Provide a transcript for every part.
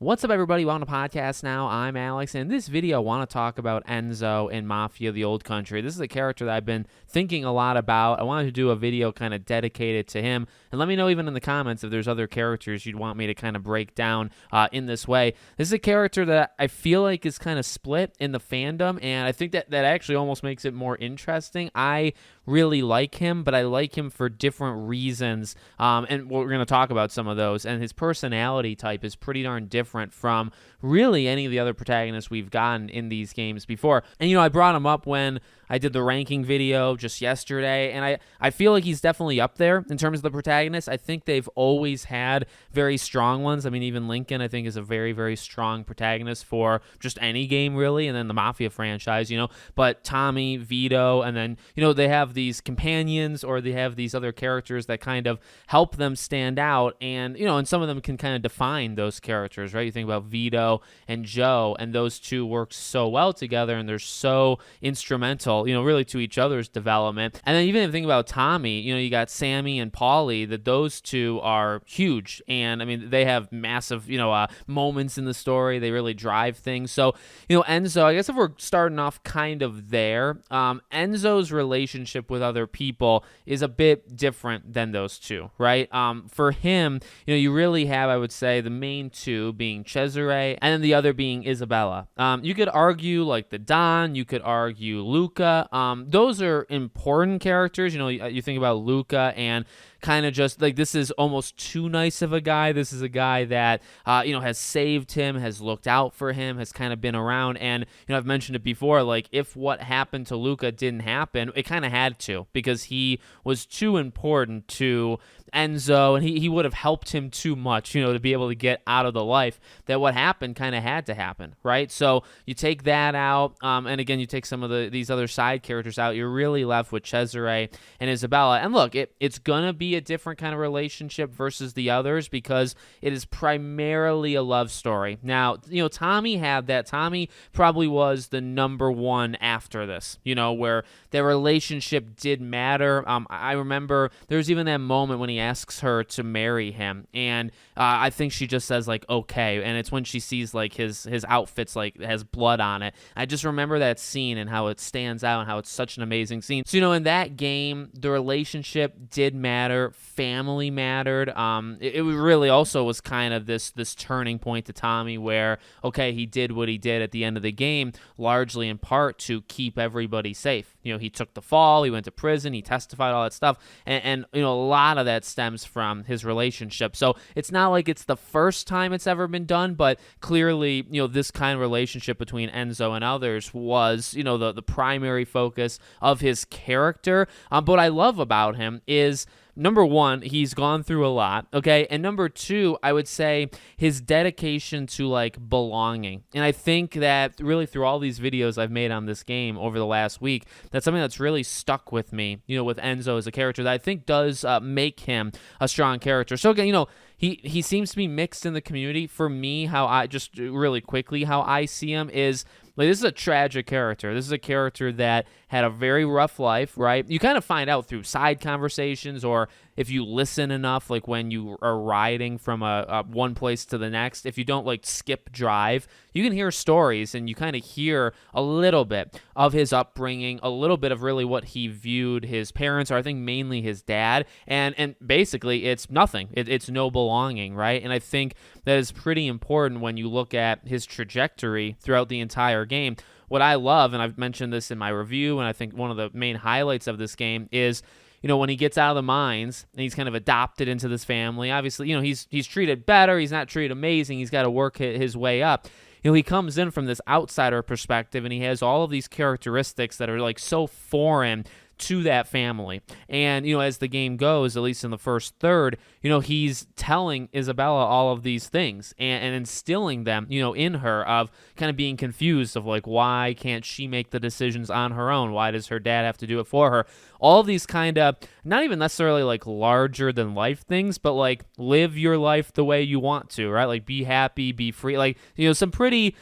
What's up, everybody? Welcome to podcast now. I'm Alex, and in this video, I want to talk about Enzo in Mafia, the Old Country. This is a character that I've been thinking a lot about. I wanted to do a video kind of dedicated to him, and let me know even in the comments if there's other characters you'd want me to kind of break down in this way. This is a character that I feel like is kind of split in the fandom, and I think that actually almost makes it more interesting. I really like him, but I like him for different reasons, and we're going to talk about some of those, and his personality type is pretty darn different from really any of the other protagonists we've gotten in these games before. And, I brought him up when I did the ranking video just yesterday, and I feel like he's definitely up there in terms of the protagonists. I think they've always had very strong ones. I mean, even Lincoln, I think, is a very, very strong protagonist for just any game, really, and then the Mafia franchise, But Tommy, Vito, and then, they have these companions, or they have these other characters that kind of help them stand out, and, and some of them can kind of define those characters, right? You think about Vito and Joe, and those two work so well together, and they're so instrumental, really to each other's development. And then even if you think about Tommy, you got Sammy and Paulie, that those two are huge. And I mean, they have massive, moments in the story. They really drive things. So, Enzo, I guess if we're starting off kind of there, Enzo's relationship with other people is a bit different than those two, right? For him, you really have, I would say, the main two being Cesare and then the other being Isabella. You could argue like the Don, you could argue Luca. Those are important characters. You think about Luca and kind of just like, this is almost too nice of a guy. This is a guy that, has saved him, has looked out for him, has kind of been around. And, I've mentioned it before, like if what happened to Luca didn't happen, it kind of had to, because he was too important to Enzo, and he would have helped him too much, to be able to get out of the life, that what happened kind of had to happen, right? So you take that out, and again, you take some of these other side characters out, you're really left with Cesare and Isabella. And look, it's gonna be a different kind of relationship versus the others, because it is primarily a love story. Now, Tommy had that. Tommy probably was the number one after this, where their relationship did matter. I remember there's even that moment when he asks her to marry him, and I think she just says like, okay, and it's when she sees like his outfits like has blood on it. I just remember that scene and how it stands out and how it's such an amazing scene. So in that game, the relationship did matter, family mattered. It really also was kind of this turning point to Tommy, where okay, he did what he did at the end of the game largely in part to keep everybody safe. He took the fall, he went to prison, he testified, all that stuff, and a lot of that stems from his relationship. So it's not like it's the first time it's ever been done, but clearly, this kind of relationship between Enzo and others was, the primary focus of his character. But what I love about him is, number one, he's gone through a lot, okay? And number two, I would say his dedication to, like, belonging. And I think that really through all these videos I've made on this game over the last week, that's something that's really stuck with me, with Enzo as a character that I think does make him a strong character. So again, he seems to be mixed in the community. For me, how I see him is, like, this is a tragic character. This is a character that had a very rough life, right? You kind of find out through side conversations, or if you listen enough, like when you are riding from a one place to the next, if you don't like skip drive, you can hear stories and you kind of hear a little bit of his upbringing, a little bit of really what he viewed his parents, or I think mainly his dad, and basically it's nothing. It's no belonging, right? And I think that is pretty important when you look at his trajectory throughout the entire game. What I love, and I've mentioned this in my review, and I think one of the main highlights of this game is, when he gets out of the mines and he's kind of adopted into this family. Obviously, he's treated better. He's not treated amazing. He's got to work his way up. He comes in from this outsider perspective, and he has all of these characteristics that are like so foreign to that family. And, as the game goes, at least in the first third, he's telling Isabella all of these things and instilling them, in her, of kind of being confused of like, why can't she make the decisions on her own? Why does her dad have to do it for her? All of these kind of, not even necessarily like larger than life things, but like live your life the way you want to, right? Like be happy, be free, like, some pretty,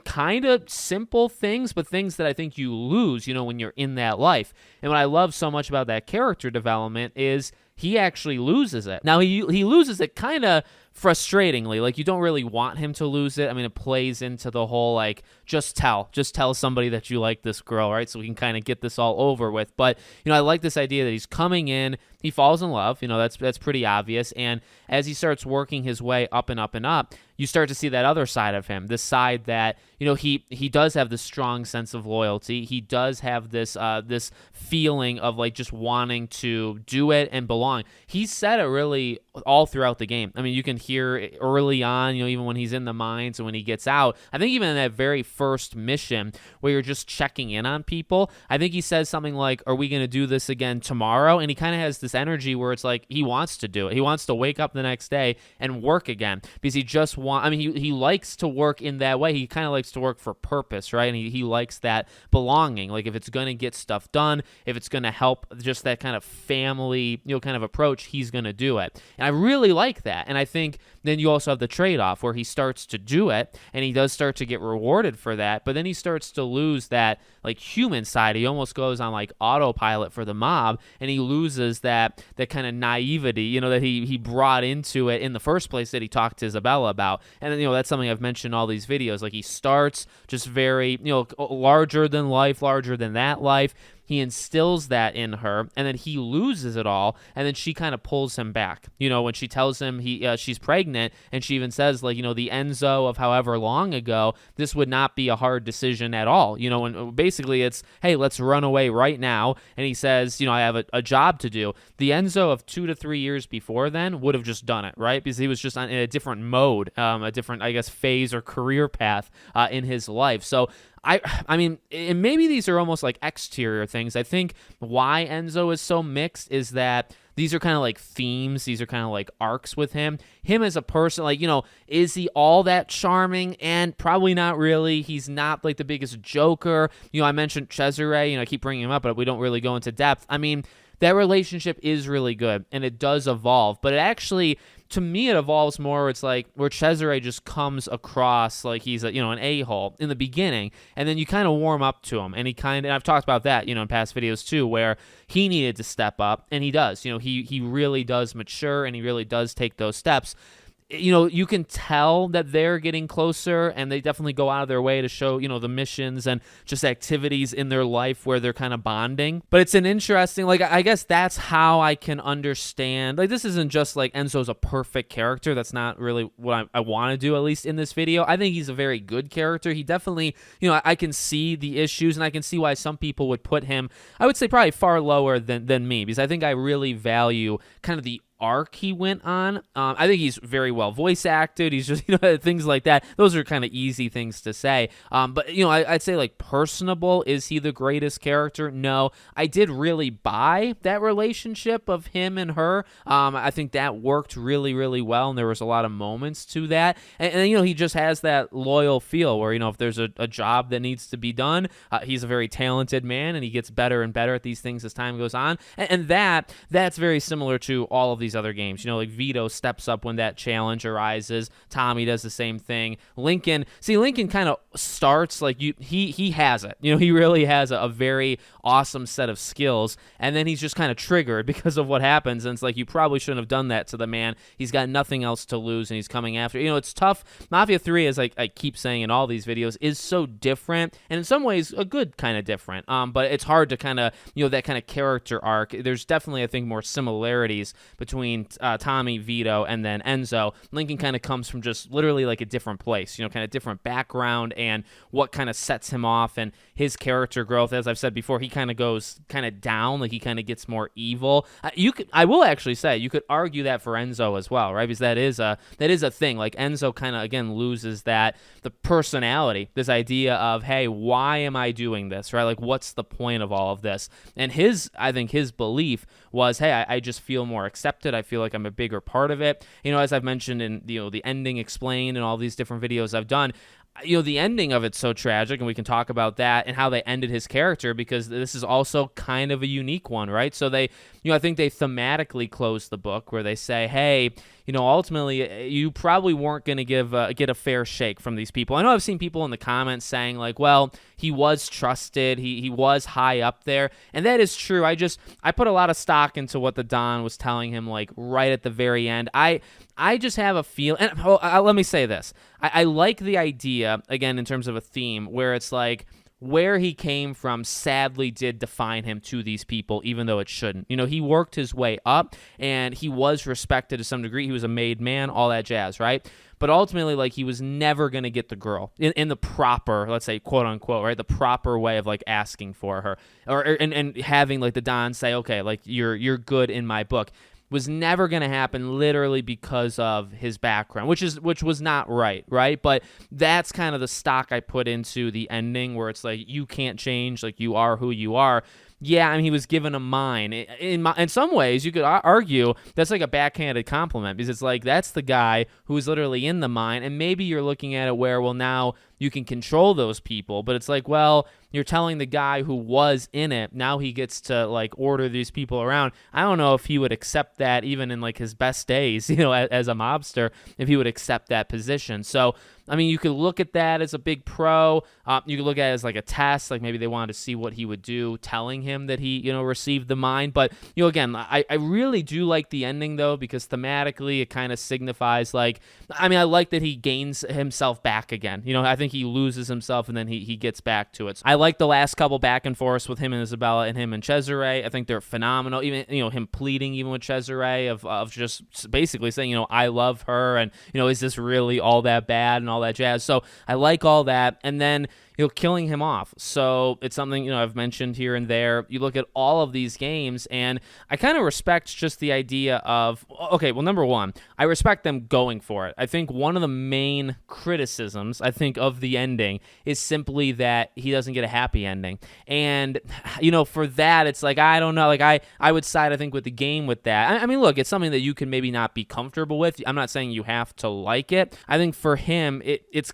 kind of simple things, but things that I think you lose, when you're in that life. And what I love so much about that character development is he actually loses it. Now, he loses it kind of frustratingly. Like, you don't really want him to lose it. I mean, it plays into the whole, like, just tell somebody that you like this girl, right? So we can kind of get this all over with. But, I like this idea that he's coming in, he falls in love, that's pretty obvious. And as he starts working his way up and up and up, you start to see that other side of him, this side that, he does have this strong sense of loyalty. He does have this this feeling of, like, just wanting to do it and belong. He said it really all throughout the game. I mean, you can hear early on, even when he's in the mines and when he gets out. I think even in that very first mission where you're just checking in on people, I think he says something like, "Are we going to do this again tomorrow?" And he kind of has this energy where it's like he wants to do it. He wants to wake up the next day and work again because he just he likes to work in that way. He kind of likes to work for purpose, right? And he likes that belonging. Like, if it's going to get stuff done, if it's going to help just that kind of family, kind of approach, he's going to do it. And I really like that. And I think then you also have the trade-off where he starts to do it and he does start to get rewarded for that, but then he starts to lose that, like, human side. He almost goes on, like, autopilot for the mob, and he loses that kind of naivety, that he brought into it in the first place that he talked to Isabella about. And then, that's something I've mentioned in all these videos. Like, he starts just very, larger than life, larger than that life. He instills that in her, and then he loses it all, and then she kind of pulls him back. When she tells him she's pregnant, and she even says, like, the Enzo of however long ago, this would not be a hard decision at all. And basically it's, hey, let's run away right now. And he says, I have a job to do. The Enzo of 2 to 3 years before then would have just done it, right? Because he was just in a different mode, a different, I guess, phase or career path in his life. So I mean, and maybe these are almost like exterior things. I think why Enzo is so mixed is that these are kind of like themes. These are kind of like arcs with him. Him as a person, like, is he all that charming? And probably not really. He's not, like, the biggest joker. I mentioned Cesare, I keep bringing him up, but we don't really go into depth. I mean, that relationship is really good, and it does evolve. But it actually, to me, it evolves more. It's like where Cesare just comes across like he's an a-hole in the beginning, and then you kind of warm up to him, and and I've talked about that, in past videos too, where he needed to step up, and he does. He really does mature, and he really does take those steps. You can tell that they're getting closer, and they definitely go out of their way to show, the missions and just activities in their life where they're kind of bonding. But it's an interesting, like, I guess that's how I can understand. Like, this isn't just like Enzo's a perfect character. That's not really what I want to do, at least in this video. I think he's a very good character. He definitely, I can see the issues, and I can see why some people would put him, I would say, probably far lower than me, because I think I really value kind of the arc he went on. I think he's very well voice acted. He's just, things like that. Those are kind of easy things to say. But, I'd say, like, personable. Is he the greatest character? No. I did really buy that relationship of him and her. I think that worked really, really well, and there was a lot of moments to that. And he just has that loyal feel where, if there's a job that needs to be done, he's a very talented man, and he gets better and better at these things as time goes on. And that's very similar to all of these other games. Like Vito steps up when that challenge arises. Tommy does the same thing. Lincoln kind of starts like he has it. He really has a very awesome set of skills, and then he's just kind of triggered because of what happens, and it's like, you probably shouldn't have done that to the man. He's got nothing else to lose, and he's coming after. It's tough. Mafia 3, as I keep saying in all these videos, is so different, and in some ways a good kind of different. But it's hard to kind of, that kind of character arc. There's definitely, I think, more similarities between Tommy, Vito, and then Enzo. Lincoln kind of comes from just literally like a different place, kind of different background, and what kind of sets him off, and his character growth. As I've said before, he kind of goes kind of down, like he kind of gets more evil. I will actually say, you could argue that for Enzo as well, right? Because that is a thing. Like, Enzo kind of, again, loses the personality, this idea of, hey, why am I doing this, right? Like, what's the point of all of this? And I think his belief was, hey, I just feel more accepted. I feel like I'm a bigger part of it. As I've mentioned in the ending explained and all these different videos I've done, the ending of it's so tragic, and we can talk about that and how they ended his character, because this is also kind of a unique one, right? So they, I think they thematically close the book where they say, hey, ultimately, you probably weren't going to get a fair shake from these people. I know I've seen people in the comments saying, like, well, he was trusted, he was high up there, and that is true. I put a lot of stock into what the Don was telling him, like, right at the very end. I I just have a feel, and let me say this. I like the idea, again, in terms of a theme, where it's like, where he came from sadly did define him to these people, even though it shouldn't. He worked his way up, and he was respected to some degree. He was a made man, all that jazz, right? But ultimately, like, he was never going to get the girl in the proper, let's say, quote unquote, right? The proper way of, like, asking for her, and having, like, the Don say, okay, like, you're good in my book. Was never going to happen, literally because of his background, which was not right? But that's kind of the stock I put into the ending, where it's like, you can't change, like, you are who you are. Yeah, I mean, he was given a mine. In some ways, you could argue that's like a backhanded compliment, because it's like, that's the guy who's literally in the mine, and maybe you're looking at it where, well, now you can control those people, but it's like, well, you're telling the guy who was in it, now he gets to, like, order these people around. I don't know if he would accept that even in, like, his best days, as a mobster, if he would accept that position. So, I mean, you could look at that as a big pro. You could look at it as, like, a test, like maybe they wanted to see what he would do, telling him that he, received the mine. But, again, I really do like the ending, though, because thematically it kind of signifies, like, I mean, I like that he gains himself back again. I think he loses himself and then he gets back to it. So I like the last couple back and forths with him and Isabella, and him and Cesare. I think they're phenomenal. Even, him pleading even with Cesare of just basically saying, I love her, and, is this really all that bad and all that jazz. So I like all that. And then, killing him off. So it's something, I've mentioned here and there. You look at all of these games, and I kind of respect just the idea of, okay, well, number one, I respect them going for it. I think one of the main criticisms, I think, of the ending is simply that he doesn't get a happy ending. And, for that, it's like, I don't know, like, I would side, I think, with the game with that. I mean, look, it's something that you can maybe not be comfortable with. I'm not saying you have to like it. I think for him, it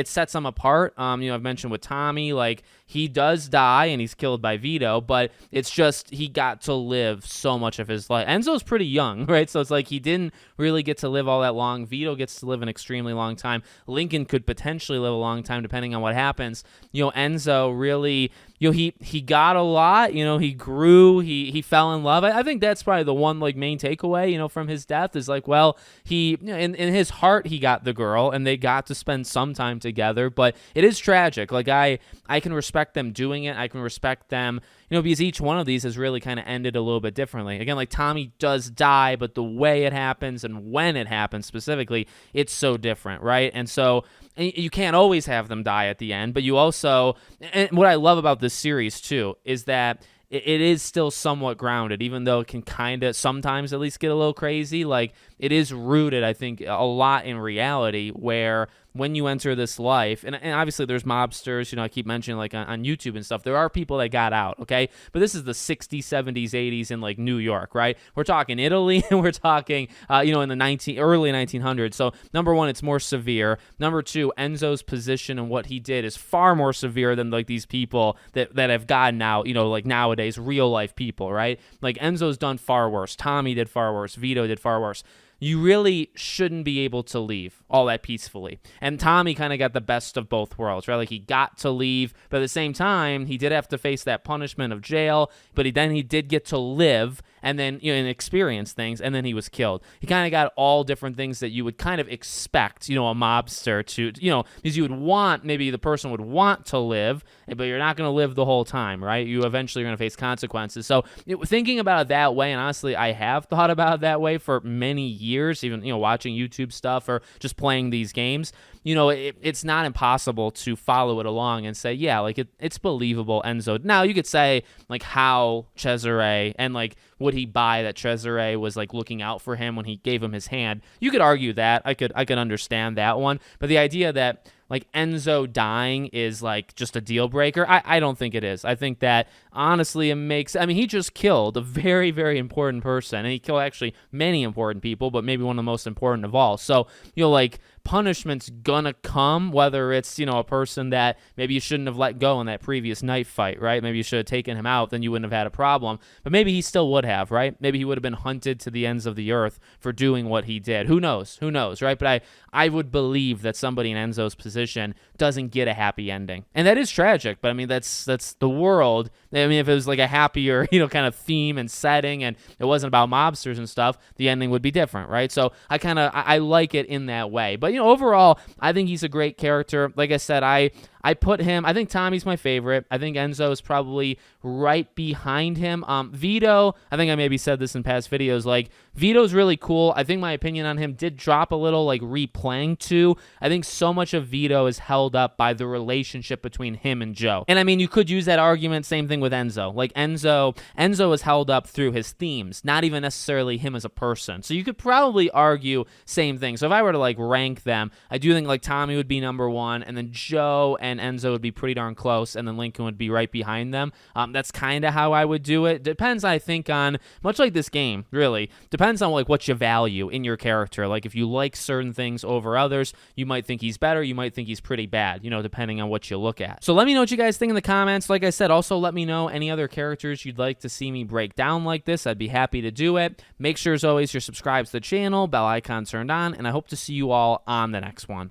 sets him apart. I've mentioned with Tommy, like, he does die and he's killed by Vito, but it's just he got to live so much of his life. Enzo's pretty young, right? So it's like he didn't really get to live all that long. Vito gets to live an extremely long time. Lincoln could potentially live a long time depending on what happens. Enzo really, he got a lot. He grew. He fell in love. I think that's probably the one, like, main takeaway, from his death is, like, well, he in his heart he got the girl and they got to spend some time together. But it is tragic. Like, I can respect them doing it. I can respect them, because each one of these has really kind of ended a little bit differently. Again, like, Tommy does die, but the way it happens and when it happens specifically, it's so different, right? And so you can't always have them die at the end, but you also, and what I love about this series too is that it is still somewhat grounded, even though it can kind of sometimes at least get a little crazy. Like, it is rooted, I think, a lot in reality, where when you enter this life, and obviously there's mobsters, I keep mentioning, like, on YouTube and stuff, there are people that got out, okay? But this is the 60s, 70s, 80s in, like, New York, right? We're talking Italy, and we're talking, in the early 1900s. So, number one, it's more severe. Number two, Enzo's position and what he did is far more severe than, like, these people that have gotten out, like, nowadays, real life people, right? Like, Enzo's done far worse. Tommy did far worse. Vito did far worse. You really shouldn't be able to leave all that peacefully. And Tommy kind of got the best of both worlds, right? Like, he got to leave, but at the same time, he did have to face that punishment of jail, but he did get to live and then, and experience things, and then he was killed. He kind of got all different things that you would kind of expect, a mobster to, because you would want, maybe the person would want to live, but you're not going to live the whole time, right? You eventually are going to face consequences. So thinking about it that way, and honestly, I have thought about it that way for many years, even, watching YouTube stuff or just playing these games, it's not impossible to follow it along and say, yeah, like, it's believable, Enzo. Now, you could say, like, how Cesare, and, like, would he buy that Cesare was, like, looking out for him when he gave him his hand? You could argue that. I could understand that one. But the idea that, like, Enzo dying is, like, just a deal breaker, I don't think it is. I think that, honestly, he just killed a very, very important person, and he killed actually many important people, but maybe one of the most important of all. So, like, punishment's gonna come, whether it's, a person that maybe you shouldn't have let go in that previous knife fight, right? Maybe you should have taken him out, then you wouldn't have had a problem. But maybe he still would have, right? Maybe he would have been hunted to the ends of the earth for doing what he did. Who knows, right? But I would believe that somebody in Enzo's position position doesn't get a happy ending. And that is tragic, but I mean, that's the world. I mean, if it was like a happier, kind of theme and setting and it wasn't about mobsters and stuff, the ending would be different, right? So I like it in that way. But, overall, I think he's a great character. Like I said, I put him, I think Tommy's my favorite. I think Enzo is probably right behind him. Vito, I think I maybe said this in past videos, like, Vito's really cool. I think my opinion on him did drop a little, like, replaying too. I think so much of Vito is held up by the relationship between him and Joe. And I mean, you could use that argument, same thing with Enzo. Like, Enzo is held up through his themes, not even necessarily him as a person. So you could probably argue same thing. So if I were to, like, rank them, I do think, like, Tommy would be number one, and then Joe and Enzo would be pretty darn close, and then Lincoln would be right behind them. That's kind of how I would do it. Depends, I think, on, much like this game, really, depends on, like, what you value in your character. Like, if you like certain things over others, you might think he's better, you might think he's pretty bad, depending on what you look at. So let me know what you guys think in the comments. Like I said, also let me know any other characters you'd like to see me break down like this. I'd be happy to do it. Make sure, as always, you're subscribed to the channel, bell icon turned on, and I hope to see you all on the next one.